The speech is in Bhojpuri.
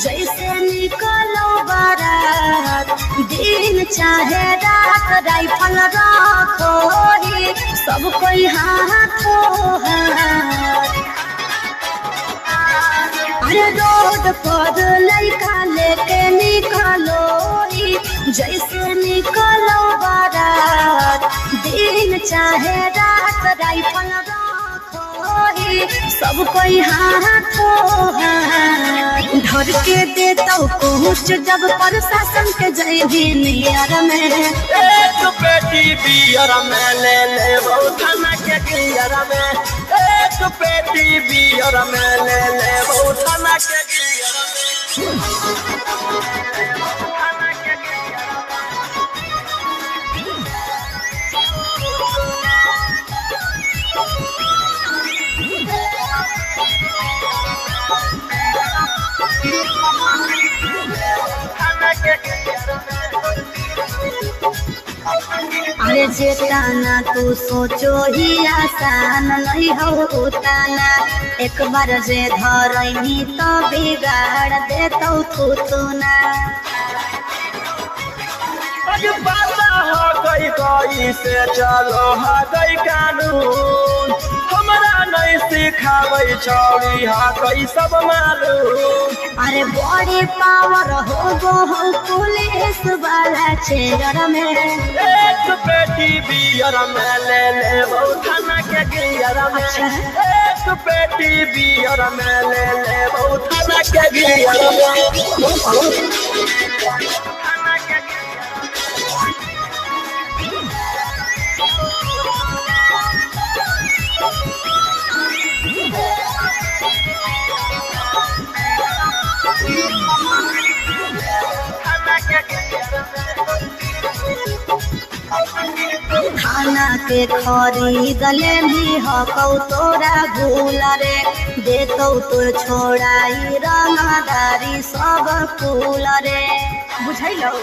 जैसे निकलो बारात दिन चाहे रात राइफल रखो सब कोई हाथों हाथ। अरे रोड पर लड़का लेके निकलो जैसे निकलो बारात दिन चाहे रात राइफल रखो सब कोई हाथों हाथ। धर के देता कुछ जब प्रशासन के जय नियर में एक पेटी बियर में ले ले थाना के गियर में एक पेटी बियर में ले ले थाना के गियर में। अरे जेताना तू सोचो ही आसान नहीं हो उताना एक बार जे धरनी तो बिगाड़ देतो खुतना। आज बाता हो गई से चलो हा गई कानून हमरा नहीं सिखावे छौरी हा गई सब मालूम। अरे बड़ी पावर हो गो हो पुलिस वाला चेयर में एक पेटी बियर में ले ले थाना के गियर में एक पेटी बियर में ले ले थाना के गियर में। खाना के खरीदले भी हकौ तोरा भूल रे देतौ तोर छोड़ाई रंगदारी सब फूल रे बुझैलो।